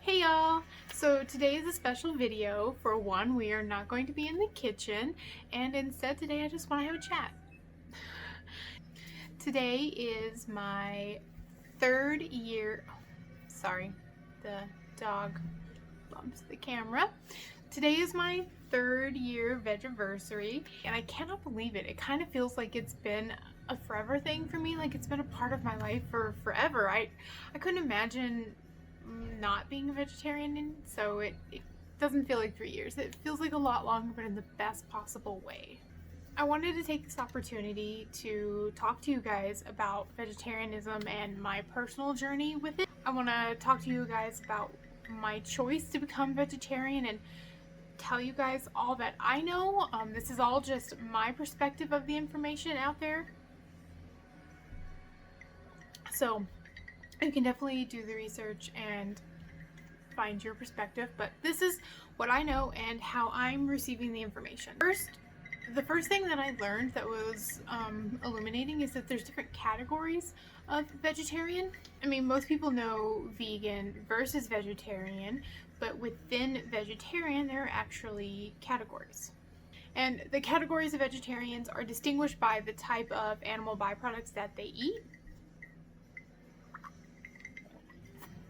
Hey y'all! So today is a special video. For one, we are not going to be in the kitchen, and instead today I just want to have a chat. Today is my third year. Sorry, the dog bumps the camera. Today is my third year Veggiversary, and I cannot believe it. It kind of feels like it's been a forever thing for me, like it's been a part of my life for forever. I couldn't imagine not being a vegetarian, so it doesn't feel like 3 years. It feels like a lot longer, but in the best possible way. I wanted to take this opportunity to talk to you guys about vegetarianism and my personal journey with it. I want to talk to you guys about my choice to become vegetarian and tell you guys all that I know. This is all just my perspective of the information out there. So you can definitely do the research and find your perspective, but this is what I know and how I'm receiving the information. The first thing that I learned that was illuminating is that there's different categories of vegetarian. I mean, most people know vegan versus vegetarian, but within vegetarian, there are actually categories. And the categories of vegetarians are distinguished by the type of animal byproducts that they eat.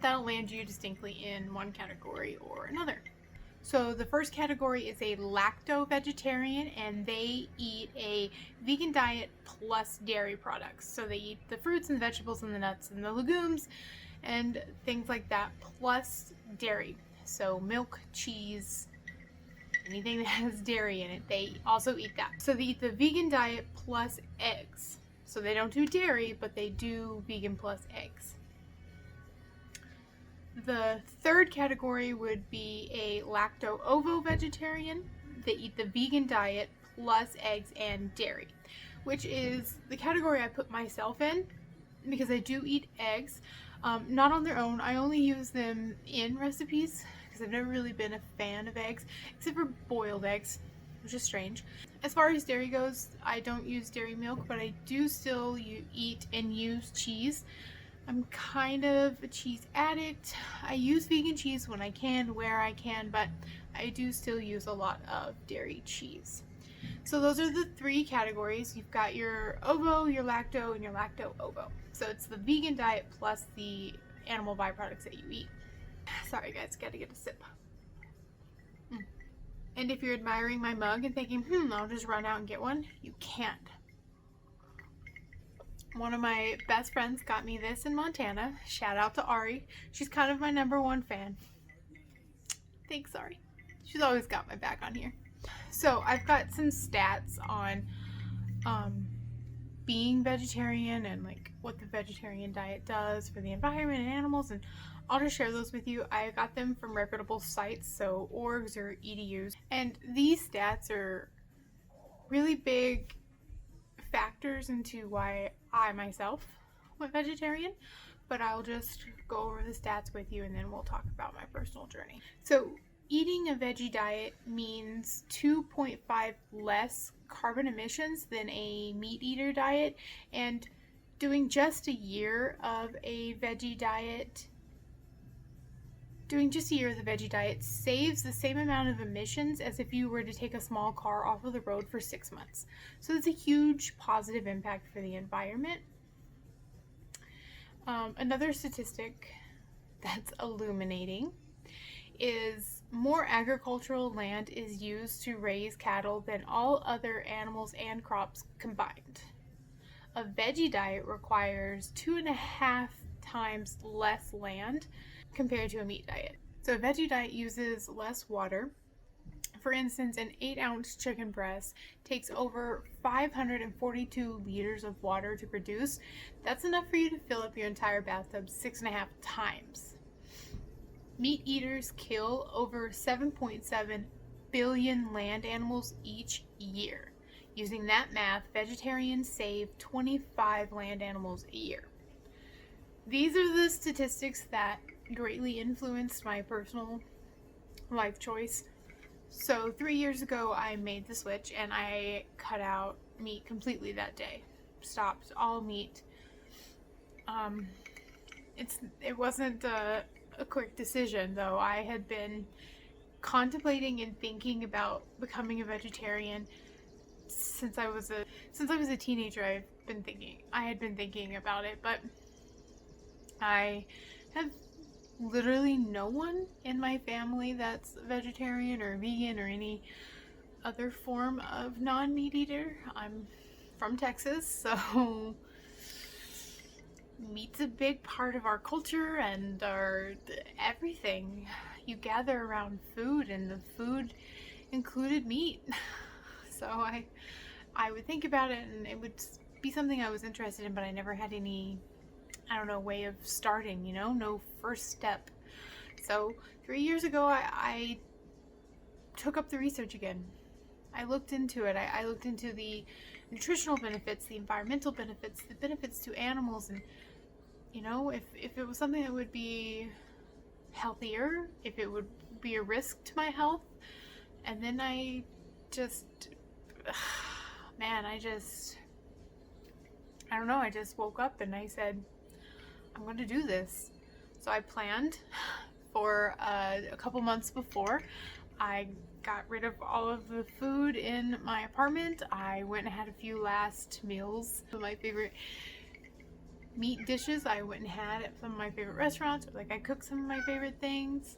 That'll land you distinctly in one category or another. So the first category is a lacto-vegetarian, and they eat a vegan diet plus dairy products. So they eat the fruits and the vegetables and the nuts and the legumes and things like that, plus dairy. So milk, cheese, anything that has dairy in it, they also eat that. So they eat the vegan diet plus eggs. So they don't do dairy, but they do vegan plus eggs. The third category would be a lacto-ovo-vegetarian. They eat the vegan diet plus eggs and dairy, which is the category I put myself in because I do eat eggs, not on their own. I only use them in recipes because I've never really been a fan of eggs, except for boiled eggs, which is strange. As far as dairy goes, I don't use dairy milk, but I do still eat and use cheese. I'm kind of a cheese addict. I use vegan cheese when I can, where I can, but I do still use a lot of dairy cheese. So those are the three categories. You've got your ovo, your lacto, and your lacto-ovo. So it's the vegan diet plus the animal byproducts that you eat. Sorry guys, gotta get a sip. And if you're admiring my mug and thinking, I'll just run out and get one, you can't. One of my best friends got me this in Montana. Shout out to Ari. She's kind of my #1 fan. Thanks, Ari. She's always got my back on here. So I've got some stats on being vegetarian and like what the vegetarian diet does for the environment and animals, and I'll just share those with you. I got them from reputable sites, so orgs or EDUs, and these stats are really big factors into why I myself went vegetarian, but I'll just go over the stats with you and then we'll talk about my personal journey. So eating a veggie diet means 2.5 less carbon emissions than a meat eater diet, and doing just a year of a veggie diet saves the same amount of emissions as if you were to take a small car off of the road for 6 months. So it's a huge positive impact for the environment. Another statistic that's illuminating is more agricultural land is used to raise cattle than all other animals and crops combined. A veggie diet requires 2.5 times less land compared to a meat diet. So a veggie diet uses less water. For instance, an 8-ounce chicken breast takes over 542 liters of water to produce. That's enough for you to fill up your entire bathtub 6.5 times. Meat eaters kill over 7.7 billion land animals each year. Using that math, vegetarians save 25 land animals a year. These are the statistics that greatly influenced my personal life choice. So 3 years ago I made the switch and I cut out meat completely that day. Stopped all meat. It wasn't a quick decision, though. I had been contemplating and thinking about becoming a vegetarian since I was a teenager. I had been thinking about it, but I have literally no one in my family that's vegetarian or vegan or any other form of non-meat eater. I'm from Texas, so meat's a big part of our culture and our everything. You gather around food, and the food included meat. So I would think about it, and it would be something I was interested in, but I never had any, I don't know, way of starting, no first step. So 3 years ago, I took up the research again. I looked into it. I looked into the nutritional benefits, the environmental benefits, the benefits to animals, and if it was something that would be healthier, if it would be a risk to my health. And then I just, man, I don't know, I just woke up and I said, I'm going to do this. So I planned for a couple months before. I got rid of all of the food in my apartment. I went and had a few last meals. Some of my favorite meat dishes I went and had at some of my favorite restaurants. Like, I cooked some of my favorite things.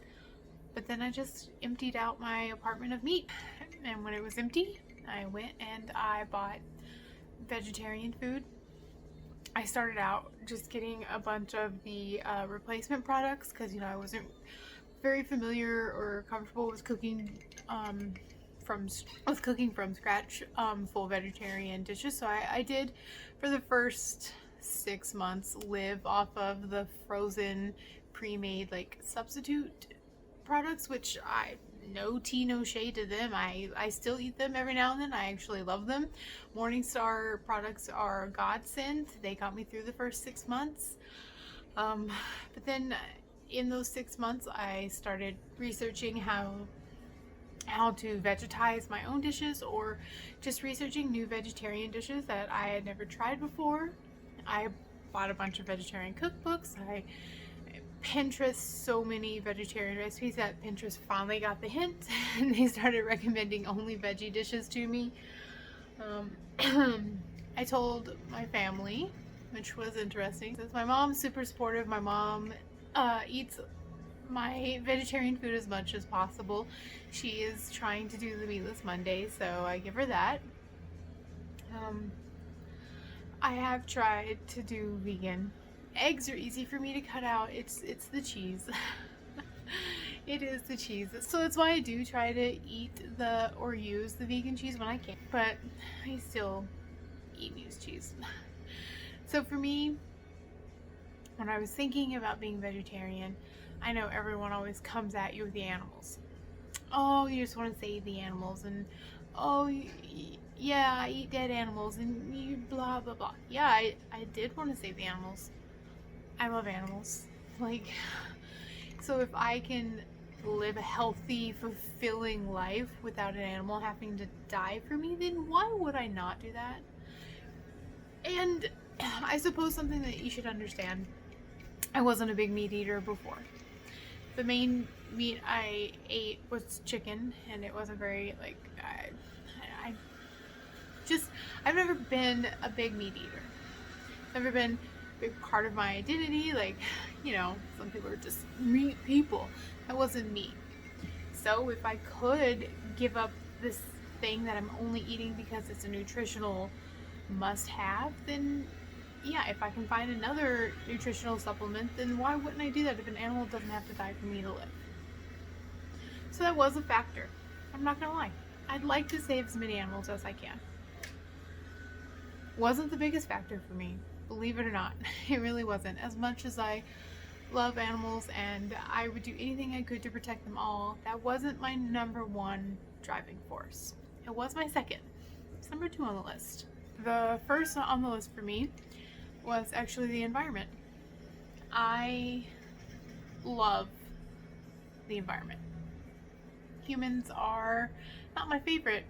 But then I just emptied out my apartment of meat. And when it was empty, I went and I bought vegetarian food. I started out just getting a bunch of the replacement products because, I wasn't very familiar or comfortable with cooking from scratch full vegetarian dishes. So I did, for the first 6 months, live off of the frozen pre-made like substitute products, which no tea, no shade to them. I still eat them every now and then. I actually love them. Morningstar products are a godsend. They got me through the first 6 months. But then in those 6 months, I started researching how to vegetize my own dishes, or just researching new vegetarian dishes that I had never tried before. I bought a bunch of vegetarian cookbooks. I Pinterest so many vegetarian recipes that Pinterest finally got the hint and they started recommending only veggie dishes to me. I told my family, which was interesting, since my mom's super supportive. My mom eats my vegetarian food as much as possible. She is trying to do the meatless Monday, so I give her that. I have tried to do vegan. Eggs are easy for me to cut out. It's the cheese. It is the cheese. So that's why I do try to eat or use the vegan cheese when I can. But I still eat used cheese. So for me, when I was thinking about being vegetarian, I know everyone always comes at you with the animals. Oh, you just want to save the animals, and oh, yeah, I eat dead animals, and you blah blah blah. Yeah, I did want to save the animals. I love animals. So if I can live a healthy, fulfilling life without an animal having to die for me, then why would I not do that? And I suppose something that you should understand, I wasn't a big meat eater before. The main meat I ate was chicken, and it wasn't very, I've never been a big meat eater. Never been a big part of my identity. Some people are just meat people. That wasn't me. So if I could give up this thing that I'm only eating because it's a nutritional must-have, then yeah, if I can find another nutritional supplement, then why wouldn't I do that if an animal doesn't have to die for me to live? So that was a factor. I'm not gonna lie. I'd like to save as many animals as I can. Wasn't the biggest factor for me, believe it or not. It really wasn't. As much as I love animals and I would do anything I could to protect them all, that wasn't my number one driving force. It was my second. It's number 2 on the list. The first on the list for me was actually the environment. I love the environment. Humans are not my favorite,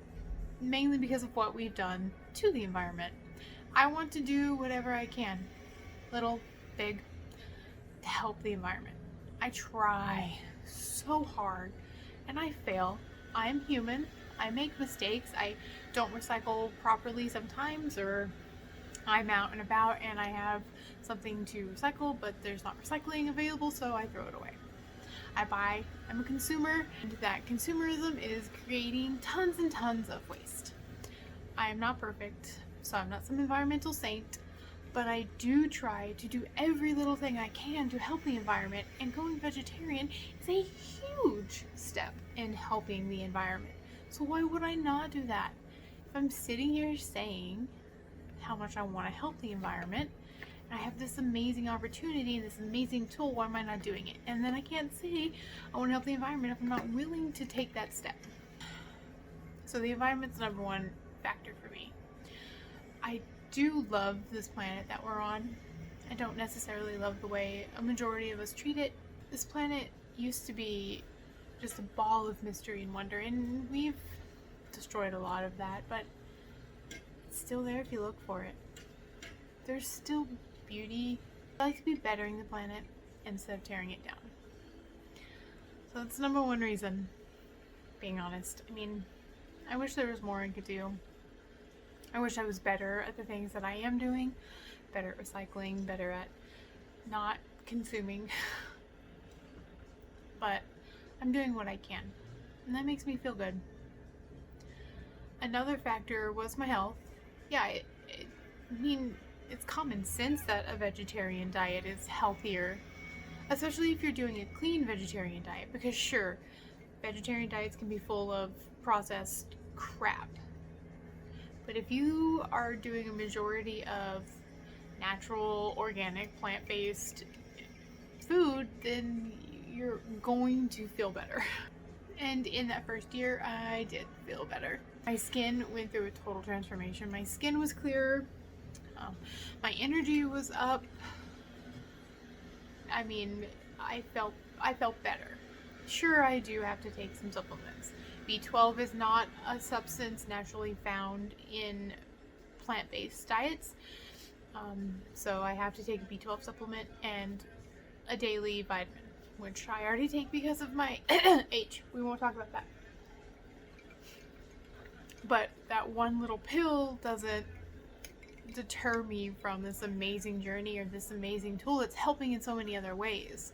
mainly because of what we've done to the environment. I want to do whatever I can, little, big, to help the environment. I try so hard and I fail. I am human. I make mistakes. I don't recycle properly sometimes, or I'm out and about and I have something to recycle, but there's not recycling available, so I throw it away. I'm a consumer, and that consumerism is creating tons and tons of waste. I am not perfect, so I'm not some environmental saint, but I do try to do every little thing I can to help the environment, and going vegetarian is a huge step in helping the environment. So why would I not do that? If I'm sitting here saying how much I want to help the environment, and I have this amazing opportunity and this amazing tool, why am I not doing it? And then I can't say I want to help the environment if I'm not willing to take that step. So the environment's the number one factor for me. I do love this planet that we're on. I don't necessarily love the way a majority of us treat it. This planet used to be just a ball of mystery and wonder, and we've destroyed a lot of that, but it's still there if you look for it. There's still beauty. I like to be bettering the planet instead of tearing it down. So that's the number one reason, being honest. I mean, I wish there was more I could do. I wish I was better at the things that I am doing, better at recycling, better at not consuming. But I'm doing what I can, and that makes me feel good. Another factor was my health. Yeah, it's common sense that a vegetarian diet is healthier, especially if you're doing a clean vegetarian diet, because sure, vegetarian diets can be full of processed crap. But if you are doing a majority of natural, organic, plant-based food, then you're going to feel better. And in that first year, I did feel better. My skin went through a total transformation. My skin was clearer. My energy was up. I mean, I felt better. Sure, I do have to take some supplements. B12 is not a substance naturally found in plant-based diets. So I have to take a B12 supplement and a daily vitamin, which I already take because of my age. We won't talk about that. But that one little pill doesn't deter me from this amazing journey or this amazing tool that's helping in so many other ways.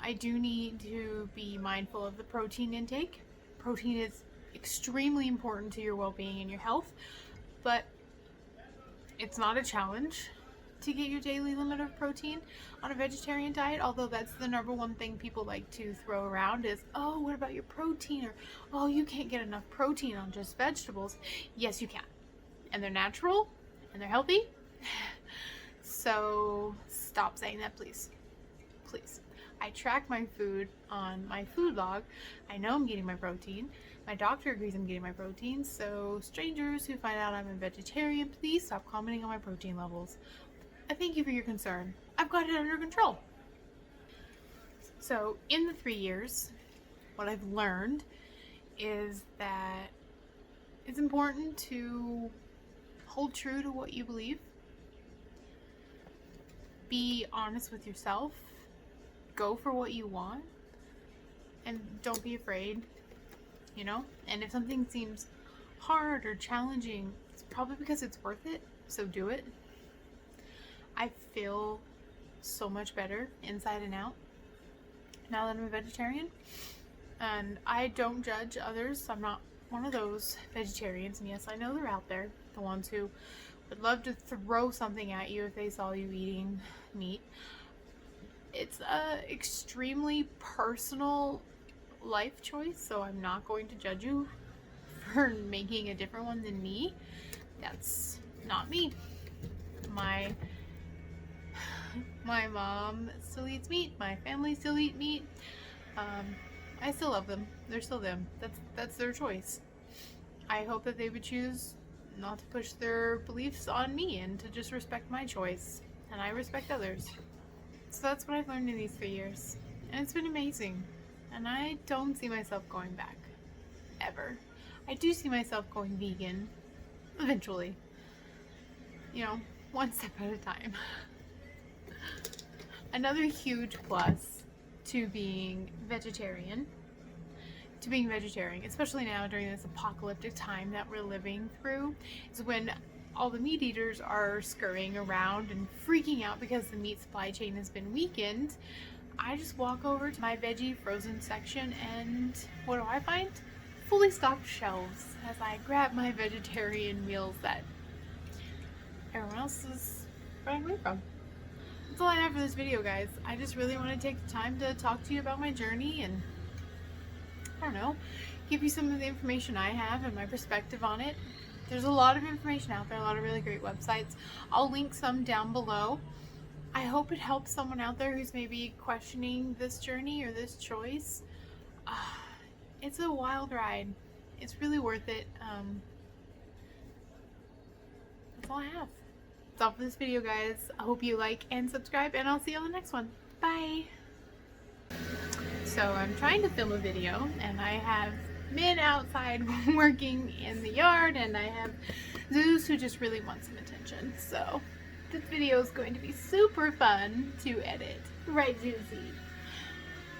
I do need to be mindful of the protein intake. Protein is extremely important to your well-being and your health, but it's not a challenge to get your daily limit of protein on a vegetarian diet, although that's the number one thing people like to throw around is, oh, what about your protein? Or, oh, you can't get enough protein on just vegetables. Yes, you can. And they're natural and they're healthy. So stop saying that, please. Please. I track my food on my food log. I know I'm getting my protein. My doctor agrees I'm getting my protein. So strangers who find out I'm a vegetarian, please stop commenting on my protein levels. I thank you for your concern. I've got it under control. So in the 3 years, what I've learned is that it's important to hold true to what you believe. Be honest with yourself. Go for what you want. And don't be afraid, And if something seems hard or challenging, it's probably because it's worth it. So do it. I feel so much better inside and out now that I'm a vegetarian. And I don't judge others. I'm not one of those vegetarians. And yes, I know they're out there. The ones who would love to throw something at you if they saw you eating meat. It's a extremely personal life choice, so I'm not going to judge you for making a different one than me. That's not me. My mom still eats meat. My family still eat meat. I still love them. They're still them. That's their choice. I hope that they would choose not to push their beliefs on me and to just respect my choice. And I respect others. So that's what I've learned in these 3 years. And it's been amazing. And I don't see myself going back. Ever. I do see myself going vegan. Eventually. One step at a time. Another huge plus to being vegetarian, especially now during this apocalyptic time that we're living through, is when all the meat eaters are scurrying around and freaking out because the meat supply chain has been weakened. I just walk over to my veggie frozen section and what do I find? Fully stocked shelves as I grab my vegetarian meals that everyone else is running away from. That's all I have for this video, guys. I just really want to take the time to talk to you about my journey and, I don't know, give you some of the information I have and my perspective on it. There's a lot of information out there, a lot of really great websites. I'll link some down below. I hope it helps someone out there who's maybe questioning this journey or this choice. It's a wild ride. It's really worth it. That's all I have. That's all for this video, guys. I hope you like and subscribe, and I'll see you on the next one. Bye! So I'm trying to film a video, and I have men outside working in the yard, and I have Zeus who just really wants some attention. So this video is going to be super fun to edit. Right, Zeusy?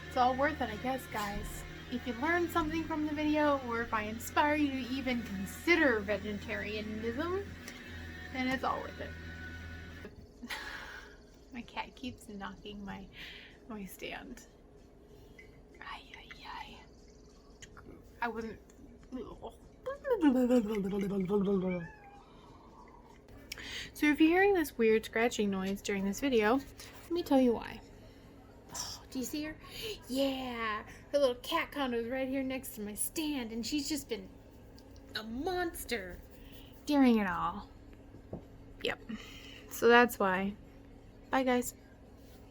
It's all worth it, I guess, guys. If you learned something from the video, or if I inspire you to even consider vegetarianism, then it's all worth it. My cat keeps knocking my stand. I wasn't. So if you're hearing this weird scratching noise during this video, let me tell you why. Oh, do you see her? Yeah, her little cat condo is right here next to my stand, and she's just been a monster during it all. Yep. So that's why. Bye, guys.